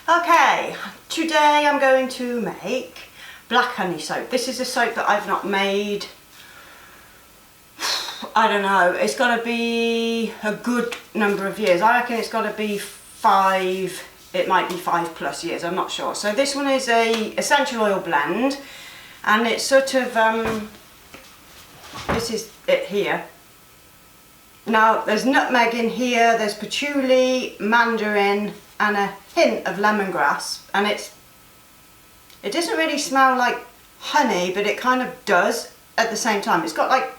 Okay, today I'm going to make black honey soap. This is a soap that I've not made, I don't know, it's got to be a good number of years. I reckon it's got to be 5, it might be 5+ years, I'm not sure. So this one is a essential oil blend, and it's sort of, this is it here. Now there's nutmeg in here, there's patchouli, mandarin and a hint of lemongrass, and it doesn't really smell like honey, but it kind of does at the same time. It's got like,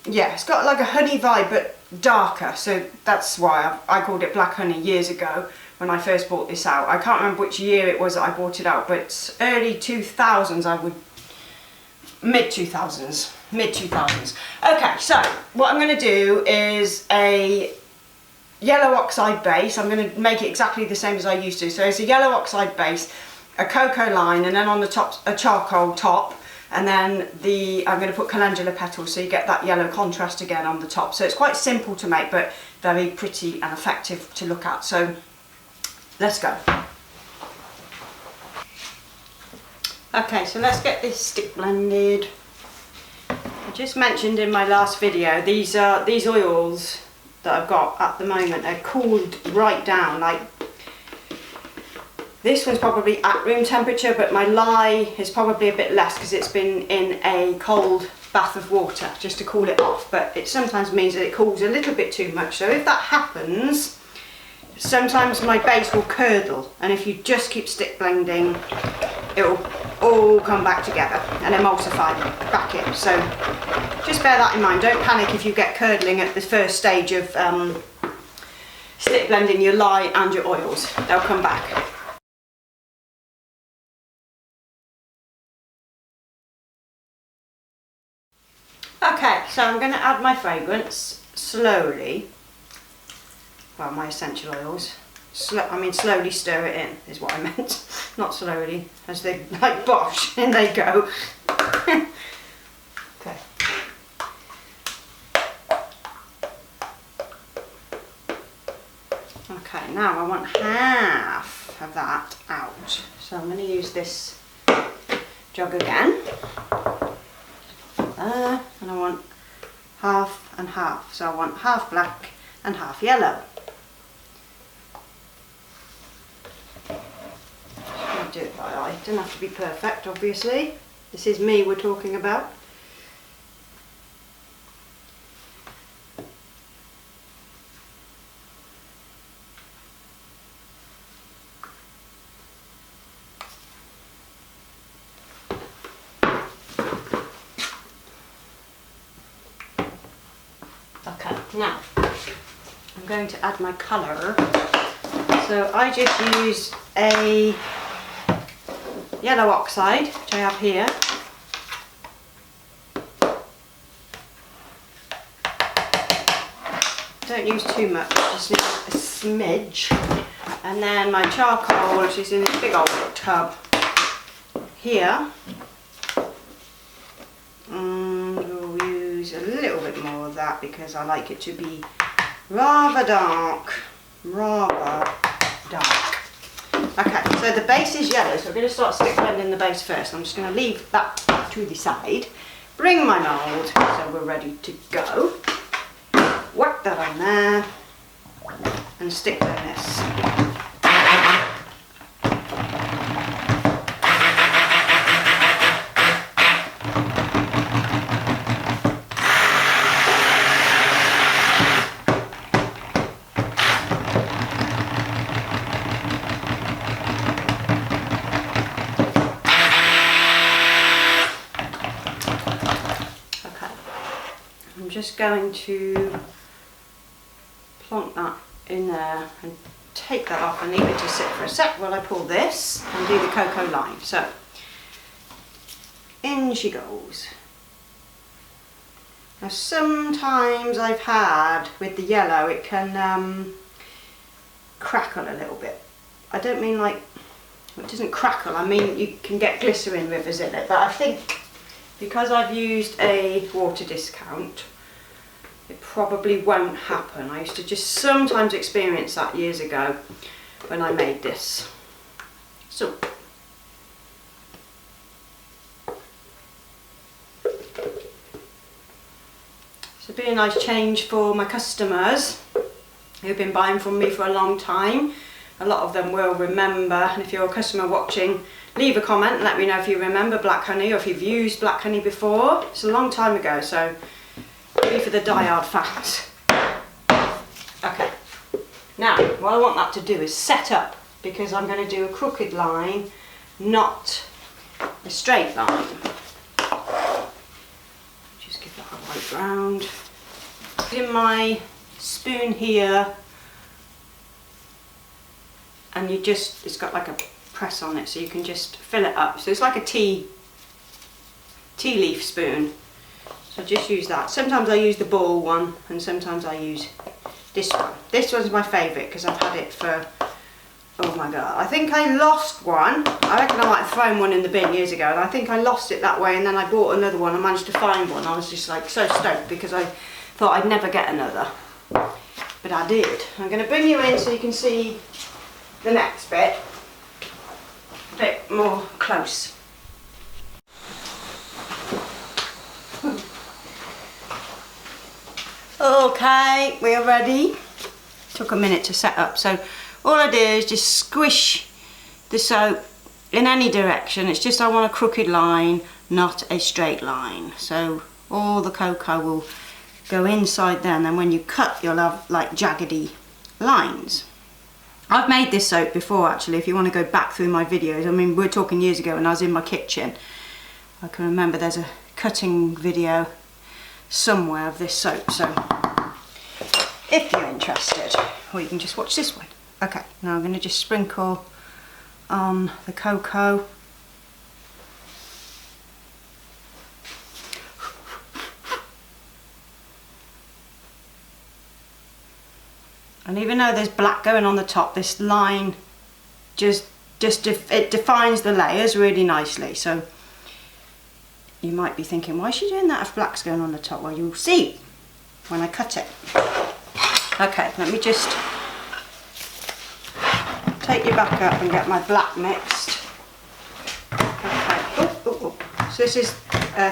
yeah, it's got like a honey vibe but darker, so that's why I called it black honey years ago when I first bought this out. I can't remember which year it was that I bought it out, but it's early 2000s, mid-2000s. Okay, so what I'm going to do is a yellow oxide base. I'm going to make it exactly the same as I used to. So it's a yellow oxide base, a cocoa line, and then on the top a charcoal top, and then I'm going to put calendula petals, so you get that yellow contrast again on the top. So it's quite simple to make, but very pretty and effective to look at. So let's go. Okay, so let's get this stick blended. I just mentioned in my last video, these oils that I've got at the moment are cooled right down. Like, this one's probably at room temperature, but my lye is probably a bit less because it's been in a cold bath of water just to cool it off. But it sometimes means that it cools a little bit too much. So if that happens, sometimes my base will curdle, and if you just keep stick blending, it'll all come back together and emulsify back in. So just bear that in mind. Don't panic if you get curdling at the first stage of stick blending your lye and your oils. They'll come back. Okay, so I'm going to add my fragrance slowly. Well, my essential oils. Slowly stir it in is what I meant. Not slowly, as they like bosh, in they go. Okay. Okay, now I want half of that out. So I'm going to use this jug again. And I want half and half. So I want half black and half yellow. Do it by eye. It doesn't have to be perfect, obviously. This is me we're talking about. Okay, now I'm going to add my colour. So I just use a yellow oxide, which I have here. Don't use too much, just need a smidge. And then my charcoal, which is in this big old tub here. And we'll use a little bit more of that because I like it to be rather dark. Okay, so the base is yellow, so we're going to start stick blending the base first. I'm just going to leave that to the side, bring my mould, so we're ready to go. Whack that on there, and stick blend this. Just going to plonk that in there and take that off and leave it to sit for a sec while I pull this and do the cocoa line. So in she goes. Now sometimes I've had with the yellow it can crackle a little bit. I don't mean like, it doesn't crackle, I mean you can get glycerin rivers in it, but I think because I've used a water discount, it probably won't happen. I used to just sometimes experience that years ago when I made this. So it'll be a nice change for my customers who've been buying from me for a long time. A lot of them will remember, and if you're a customer watching, leave a comment and let me know if you remember black honey or if you've used black honey before. It's a long time ago, so maybe for the die-hard fans. Okay, now what I want that to do is set up, because I'm going to do a crooked line, not a straight line. Just give that a white round. In my spoon here, and you just, it's got like a press on it, so you can just fill it up. So it's like a tea leaf spoon. So just use that. Sometimes I use the ball one, and sometimes I use this one. This one's my favourite because I've had it for, oh my god, I think I lost one. I reckon I might have thrown one in the bin years ago, and I think I lost it that way, and then I bought another one. I managed to find one. I was just like so stoked because I thought I'd never get another, but I did. I'm going to bring you in so you can see the next bit a bit more close. Okay, we are ready. Took a minute to set up, so all I do is just squish the soap in any direction. It's just I want a crooked line, not a straight line, so all the cocoa will go inside there, and then when you cut you'll have like jaggedy lines. I've made this soap before actually, if you want to go back through my videos. I mean, we're talking years ago when I was in my kitchen. I can remember there's a cutting video somewhere of this soap, so if you're interested, or you can just watch this one. Okay, now I'm going to just sprinkle on the cocoa. And even though there's black going on the top, this line it defines the layers really nicely. So you might be thinking, why is she doing that if black's going on the top? Well, you'll see when I cut it. Okay, let me just take you back up and get my black mixed. Okay. So this is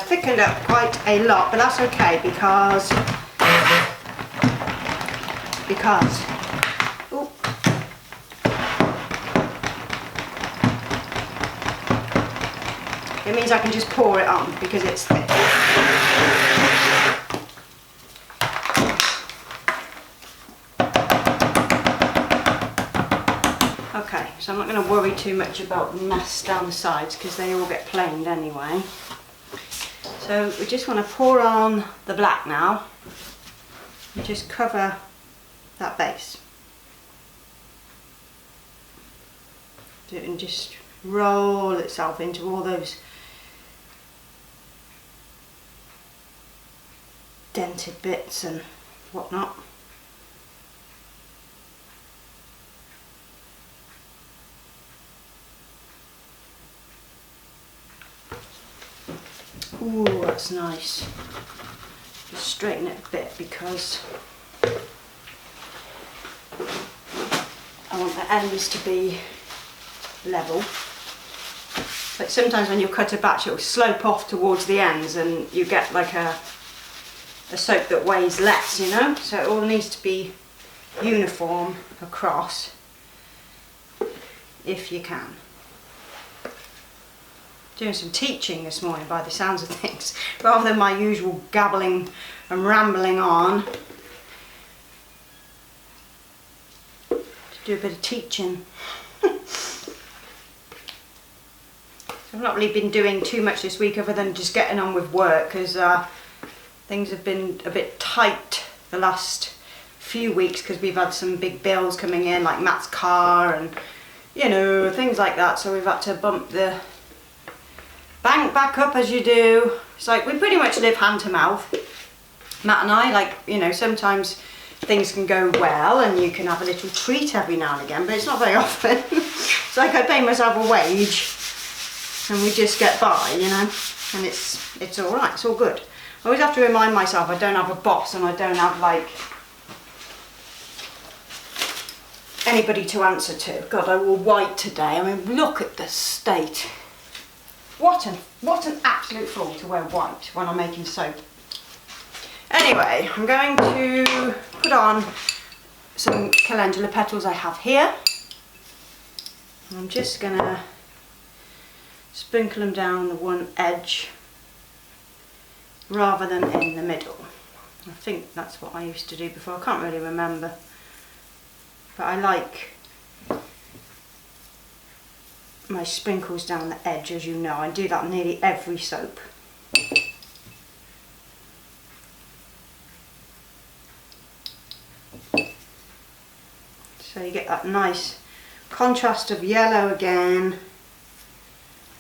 thickened up quite a lot, but that's okay because it means I can just pour it on because it's thick. Okay, so I'm not going to worry too much about the mess down the sides because they all get planed anyway. So we just want to pour on the black now and just cover that base. And just roll itself into all those dented bits and whatnot. Ooh, that's nice. Just straighten it a bit because I want the ends to be level. But sometimes when you cut a batch it will slope off towards the ends and you get like a soap that weighs less, you know? So it all needs to be uniform across if you can. Doing some teaching this morning by the sounds of things, rather than my usual gabbling and rambling on. To do a bit of teaching. I've not really been doing too much this week other than just getting on with work because things have been a bit tight the last few weeks because we've had some big bills coming in, like Matt's car and, you know, things like that. So we've had to bump the bank back up as you do. It's like we pretty much live hand to mouth, Matt and I. Like, you know, sometimes things can go well and you can have a little treat every now and again, but it's not very often. It's like I pay myself a wage and we just get by, you know, and it's all right, it's all good. I always have to remind myself I don't have a boss and I don't have like anybody to answer to. God, I wore white today. I mean, look at the state. What an absolute fool to wear white when I'm making soap. Anyway, I'm going to put on some calendula petals I have here. I'm just going to sprinkle them down the one edge rather than in the middle. I think that's what I used to do before. I can't really remember. But I like my sprinkles down the edge, as you know. I do that on nearly every soap. So you get that nice contrast of yellow again.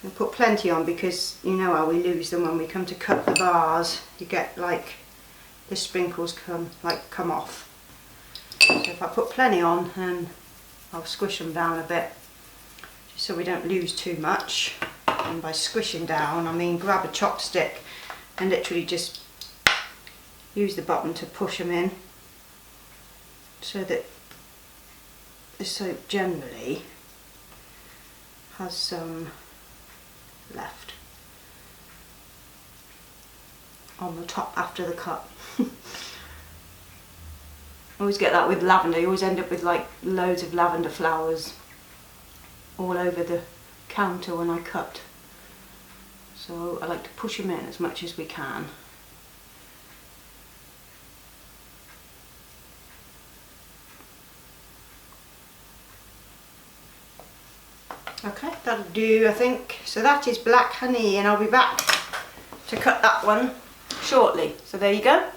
And put plenty on because you know how we lose them when we come to cut the vase. You get like the sprinkles come off. So if I put plenty on, then I'll squish them down a bit just so we don't lose too much. And by squishing down, I mean grab a chopstick and literally just use the bottom to push them in so that the soap generally has some left on the top after the cut. I always get that with lavender. You always end up with like loads of lavender flowers all over the counter when I cut. So I like to push them in as much as we can. Okay, that'll do, I think. So that is black honey, and I'll be back to cut that one shortly. So there you go.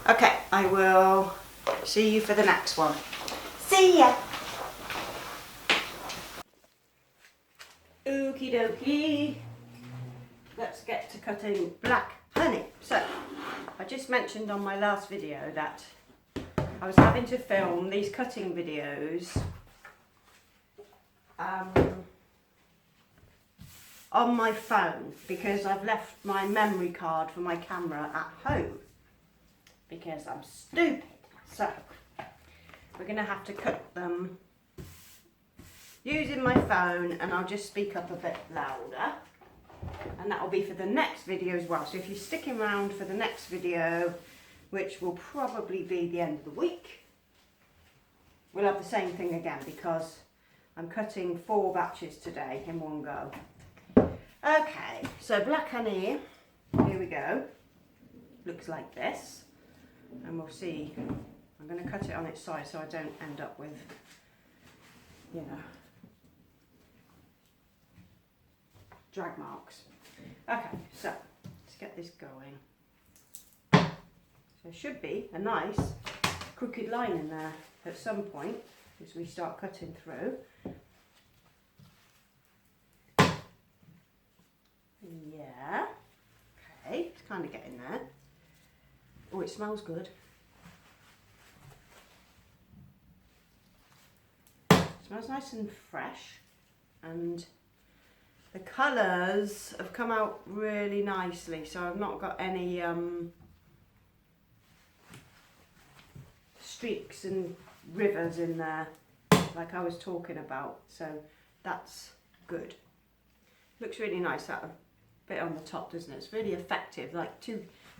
Okay, I will see you for the next one. See ya! Okie dokie. Let's get to cutting black honey. So, I just mentioned on my last video that I was having to film these cutting videos on my phone because I've left my memory card for my camera at home because I'm stupid. So we're going to have to cut them using my phone, and I'll just speak up a bit louder, and that will be for the next video as well. So if you're sticking around for the next video, which will probably be the end of the week, we'll have the same thing again because I'm cutting 4 batches today in one go. Okay, so black honey, here we go. Looks like this, and we'll see. I'm going to cut it on its side so I don't end up with, you know, drag marks. Okay, so let's get this going. So there should be a nice crooked line in there at some point as we start cutting through. Yeah, okay, it's kind of getting there. Oh, it smells good. It smells nice and fresh, and the colours have come out really nicely, so I've not got any streaks and rivers in there like I was talking about, so that's good. Looks really nice, that bit on the top, doesn't it? It's really effective, like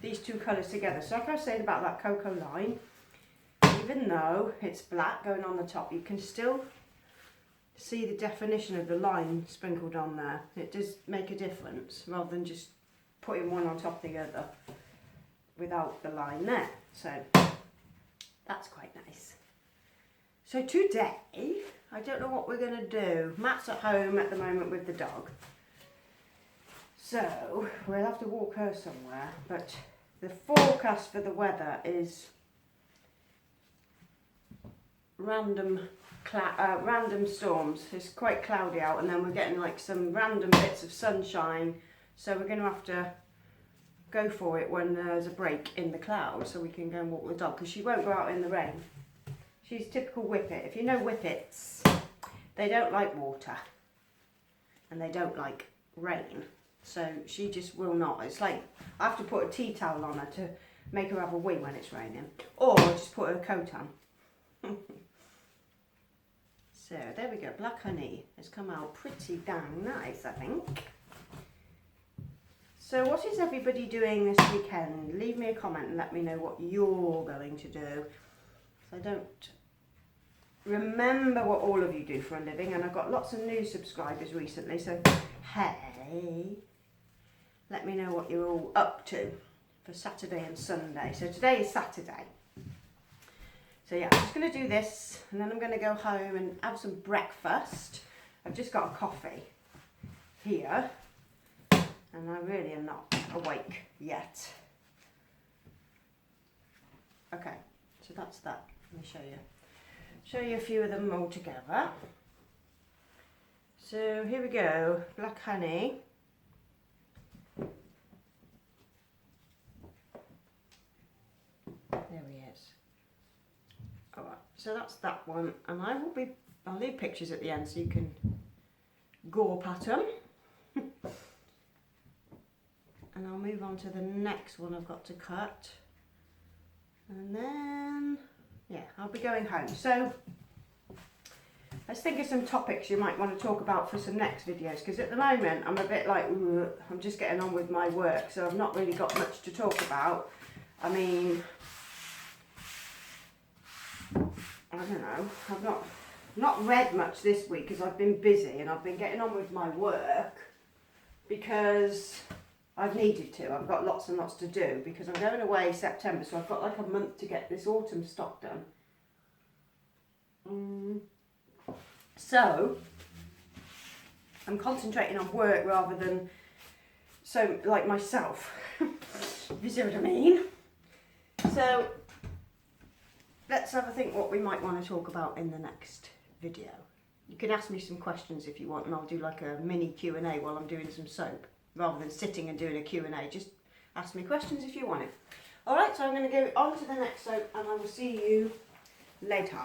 these two colours together. So like I was saying about that cocoa line, even though it's black going on the top, you can still see the definition of the line sprinkled on there. It does make a difference rather than just putting one on top of the other without the line there. So that's quite nice. So today, I don't know what we're going to do. Matt's at home at the moment with the dog, so we'll have to walk her somewhere, but the forecast for the weather is random storms. It's quite cloudy out, and then we're getting like some random bits of sunshine, so we're going to have to go for it when there's a break in the clouds so we can go and walk the dog, because she won't go out in the rain. She's typical whippet. If you know whippets, they don't like water and they don't like rain, so she just will not. It's like I have to put a tea towel on her to make her have a wee when it's raining, or just put her coat on. So there we go, black honey has come out pretty dang nice, I think. So what is everybody doing this weekend? Leave me a comment and let me know what you're going to do. So I don't remember what all of you do for a living, and I've got lots of new subscribers recently, so hey, let me know what you're all up to for Saturday and Sunday. So today is Saturday. So yeah, I'm just going to do this and then I'm going to go home and have some breakfast. I've just got a coffee here and I really am not awake yet. Okay, so that's that. Let me show you a few of them all together. So here we go, black honey. There he is. Alright, so that's that one, and I'll leave pictures at the end so you can gawp at them. And I'll move on to the next one I've got to cut. And then, yeah, I'll be going home. So, let's think of some topics you might want to talk about for some next videos, because at the moment I'm a bit like, I'm just getting on with my work, so I've not really got much to talk about. I mean, I don't know, I've not read much this week because I've been busy and I've been getting on with my work because I've needed to. I've got lots and lots to do because I'm going away September, so I've got like a month to get this autumn stock done. So I'm concentrating on work rather than so like myself. You see what I mean? So let's have a think what we might want to talk about in the next video. You can ask me some questions if you want, and I'll do like a mini Q&A while I'm doing some soap. Rather than sitting and doing a Q&A, just ask me questions if you want it. Alright, so I'm going to go on to the next soap and I will see you later.